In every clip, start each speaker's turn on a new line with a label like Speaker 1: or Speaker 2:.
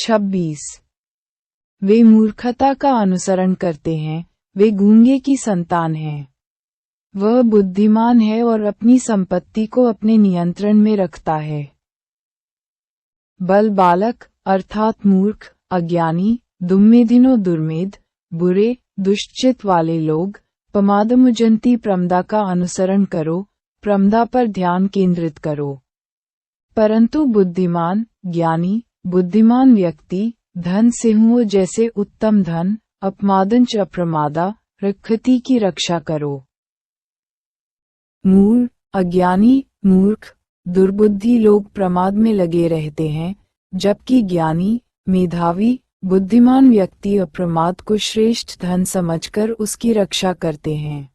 Speaker 1: 26। वे मूर्खता का अनुसरण करते हैं, वे गूंगे की संतान हैं। वह बुद्धिमान है और अपनी संपत्ति को अपने नियंत्रण में रखता है। बल बालक अर्थात मूर्ख, अज्ञानी, दुर्मेधिनो दुर्मेध, बुरे, दुष्चित वाले लोग, प्रमादमुजंती प्रमदा का अनुसरण करो, प्रमदा पर ध्यान केंद्रित करो। परंतु बुद्धिमान, ज्ञानी, बुद्धिमान व्यक्ति, धन सिंहों जैसे उत्तम धन, अपमादंच अप्रमादा, रक्षति की रक्षा करो। मूढ़, अज्ञानी, मूर्ख, दुर्बुद्धि लोग प्रमाद में लगे रहते हैं, जबकि ज्ञानी, मेधावी, बुद्धिमान व्यक्ति अप्रमाद को श्रेष्ठ धन समझकर उसकी रक्षा करते हैं।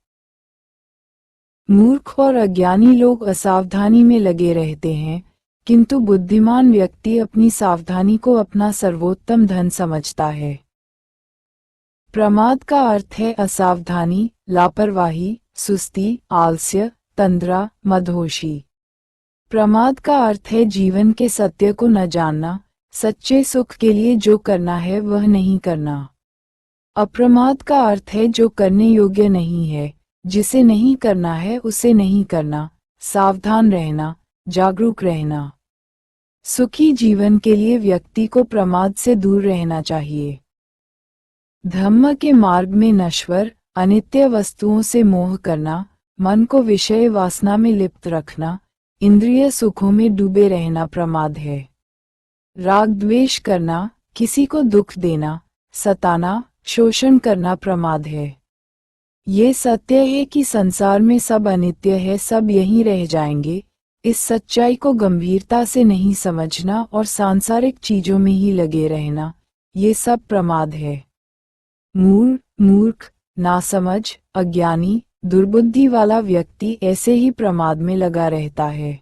Speaker 1: मूर्ख और अज्ञानी लोग असावधानी में लगे रहते हैं, किंतु बुद्धिमान व्यक्ति अपनी सावधानी को अपना सर्वोत्तम धन समझता है। प्रमाद का अर्थ है असावधानी, लापरवाही, सुस्ती, आलस्य, तंद्रा, मदहोशी। प्रमाद का अर्थ है जीवन के सत्य को न जानना, सच्चे सुख के लिए जो करना है वह नहीं करना। अप्रमाद का अर्थ है जो करने योग्य नहीं है, जिसे नहीं करना है उसे नहीं करना, सावधान रहना, जागरूक रहना। सुखी जीवन के लिए व्यक्ति को प्रमाद से दूर रहना चाहिए। धम्म के मार्ग में नश्वर, अनित्य वस्तुओं से मोह करना, मन को विषय वासना में लिप्त रखना, इंद्रिय सुखों में डूबे रहना प्रमाद है। राग द्वेष करना, किसी को दुख देना, सताना, शोषण करना प्रमाद है। ये सत्य है कि संसार में सब अनित्य है, सब यहीं रह जाएंगे। इस सच्चाई को गंभीरता से नहीं समझना और सांसारिक चीजों में ही लगे रहना, ये सब प्रमाद है। मूढ़, मूर्ख, नासमझ, अज्ञानी, दुर्बुद्धि वाला व्यक्ति ऐसे ही प्रमाद में लगा रहता है।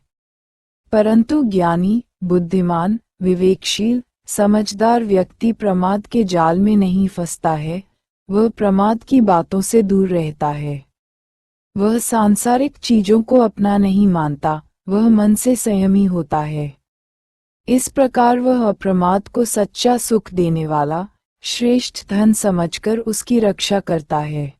Speaker 1: परंतु ज्ञानी, बुद्धिमान, विवेकशील, समझदार व्यक्ति प्रमाद के जाल में नहीं फंसता है, वह प्रमाद की बातों से दूर रहता है। वह सांसारिक चीजों को अपना नहीं मानता, वह मन से संयमी होता है। इस प्रकार वह अप्रमाद को सच्चा सुख देने वाला, श्रेष्ठ धन समझकर उसकी रक्षा करता है।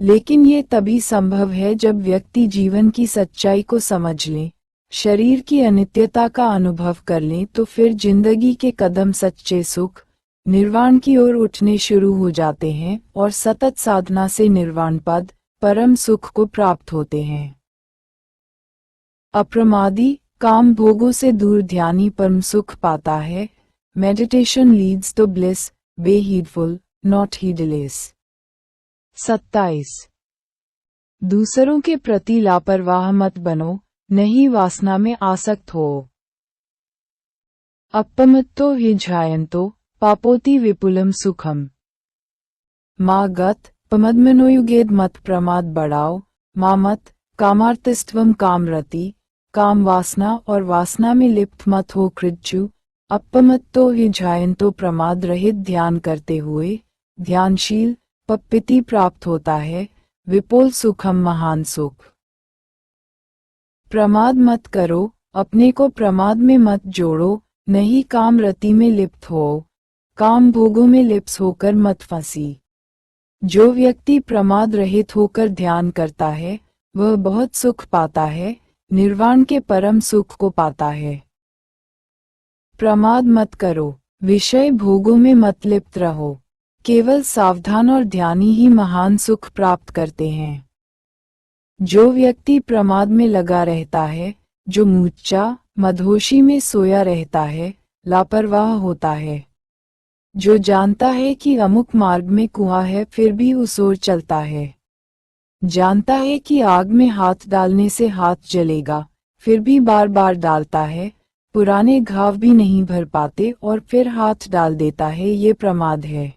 Speaker 1: लेकिन ये तभी संभव है जब व्यक्ति जीवन की सच्चाई को समझ ले, शरीर की अनित्यता का अनुभव कर ले, तो फिर जिंदगी के कदम सच्चे सुख, निर्वाण की ओर उठने शुरू हो जाते हैं और सतत साधना से निर्वाण पद, परम सुख को प्राप्त होते हैं। अप्रमादी, काम भोगों से दूर ध्यानी परम सुख पाता है। Meditation leads to bliss, be heedful, not heedless. 27। दूसरों के प्रति लापरवाह मत बनो, नहीं वासना में आसक्त हो। अपमत्तो हि ध्यायन्तो, पापोति विपुलम सुखम। मा गत, पमद्मनोयुगेद मत प्रमाद बढ़ाओ, मा मत, कामार्तिस्त्वम कामरति, काम वासना और वासना में लिप्त मत हो कृच्छ्रु। अपमत्तो हि ध्यायन्तो प्रमाद रहित ध्यान करते हुए, ध्यानशील, पप्पिति प्राप्त होता है, विपुल सुखम महान सुख। प्रमाद मत करो, अपने को प्रमाद में मत जोड़ो, नहीं काम रति में लिप्त हो, काम भोगों में लिप्त होकर मत फंसी। जो व्यक्ति प्रमाद रहित होकर ध्यान करता है, वह बहुत सुख पाता है, निर्वाण के परम सुख को पाता है। प्रमाद मत करो, विषय भोगों में मत लिप्त रहो, केवल सावधान और ध्यानी ही महान सुख प्राप्त करते हैं। जो व्यक्ति प्रमाद में लगा रहता है, जो मूर्छा, मदहोशी में सोया रहता है, लापरवाह होता है। जो जानता है कि अमुक मार्ग में कुआं है फिर भी उस ओर चलता है, जानता है कि आग में हाथ डालने से हाथ जलेगा, फिर भी बार बार डालता है, पुराने घाव भी नहीं भर पाते और फिर हाथ डाल देता है, ये प्रमाद है।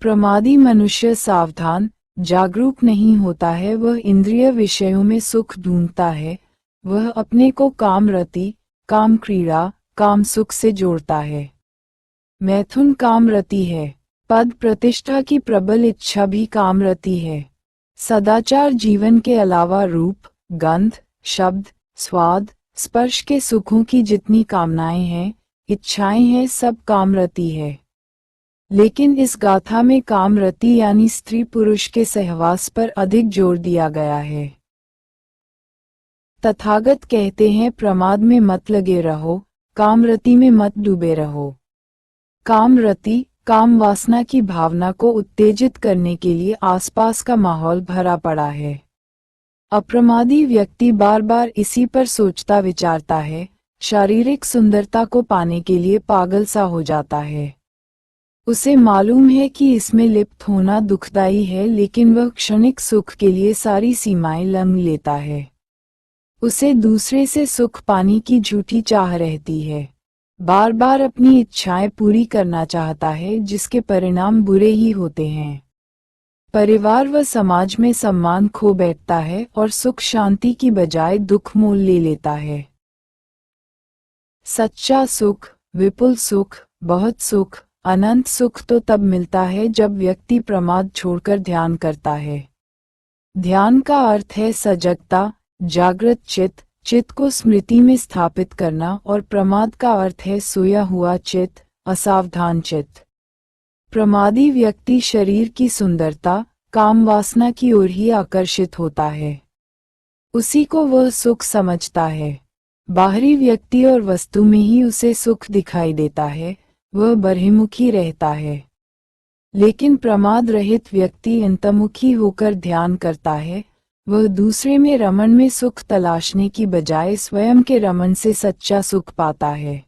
Speaker 1: प्रमादी मनुष्य सावधान, जागरूक नहीं होता है, वह इंद्रिय विषयों में सुख ढूंढता है, वह अपने को काम रति, काम क्रीड़ा, काम सुख से जोड़ता है। मैथुन काम रति है, पद प्रतिष्ठा की प्रबल इच्छा भी काम रति है। सदाचार जीवन के अलावा रूप, गंध, शब्द, स्वाद, स्पर्श के सुखों की जितनी कामनाएं हैं, इच्छाएं हैं, सब कामरति है। लेकिन इस गाथा में कामरति यानी स्त्री पुरुष के सहवास पर अधिक जोर दिया गया है। तथागत कहते हैं, प्रमाद में मत लगे रहो, कामरति में मत डूबे रहो। कामरति, काम वासना की भावना को उत्तेजित करने के लिए आसपास का माहौल भरा पड़ा है। अप्रमादी व्यक्ति बार बार इसी पर सोचता विचारता है, शारीरिक सुंदरता को पाने के लिए पागल सा हो जाता है। उसे मालूम है कि इसमें लिप्त होना दुखदायी है, लेकिन वह क्षणिक सुख के लिए सारी सीमाएं लंघ लेता है। उसे दूसरे से सुख पाने की झूठी चाह रहती है। बार बार अपनी इच्छाएं पूरी करना चाहता है, जिसके परिणाम बुरे ही होते हैं। परिवार व समाज में सम्मान खो बैठता है और सुख शांति की बजाय दुख मोल ले लेता है। सच्चा सुख, विपुल सुख, बहुत सुख, अनंत सुख तो तब मिलता है जब व्यक्ति प्रमाद छोड़कर ध्यान करता है। ध्यान का अर्थ है सजगता, जागृत चित्त, चित्त को स्मृति में स्थापित करना, और प्रमाद का अर्थ है सोया हुआ चित्त, असावधान चित्त। प्रमादी व्यक्ति शरीर की सुंदरता, काम वासना की ओर ही आकर्षित होता है। उसी को वह सुख समझता है। बाहरी व्यक्ति और वस्तु में ही उसे सुख दिखाई देता है, वह बहिर्मुखी रहता है। लेकिन प्रमाद रहित व्यक्ति अंतर्मुखी होकर ध्यान करता है। वह दूसरे में रमण में सुख तलाशने की बजाय स्वयं के रमण से सच्चा सुख पाता है।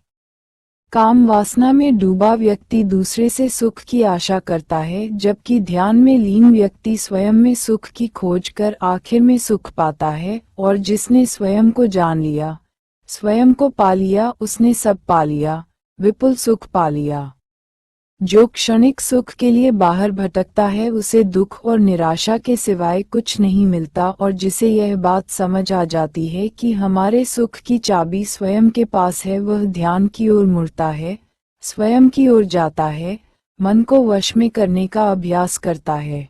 Speaker 1: काम वासना में डूबा व्यक्ति दूसरे से सुख की आशा करता है, जबकि ध्यान में लीन व्यक्ति स्वयं में सुख की खोज कर आखिर में सुख पाता है। और जिसने स्वयं को जान लिया, स्वयं को पा लिया, उसने सब पा लिया, विपुल सुख पा लिया। जो क्षणिक सुख के लिए बाहर भटकता है, उसे दुख और निराशा के सिवाय कुछ नहीं मिलता, और जिसे यह बात समझ आ जाती है कि हमारे सुख की चाबी स्वयं के पास है, वह ध्यान की ओर मुड़ता है, स्वयं की ओर जाता है, मन को वश में करने का अभ्यास करता है।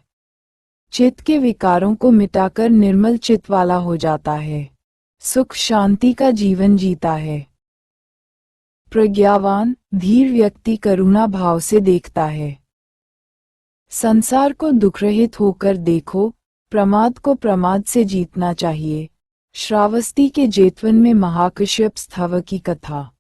Speaker 1: चित्त के विकारों को मिटाकर निर्मल चित्त वाला हो जाता है, सुख शांति का जीवन जीता है। प्रज्ञावान, धीर व्यक्ति करुणा भाव से देखता है। संसार को दुखरहित होकर देखो, प्रमाद को प्रमाद से जीतना चाहिए। श्रावस्ती के जेतवन में महाकश्यप स्थव की कथा।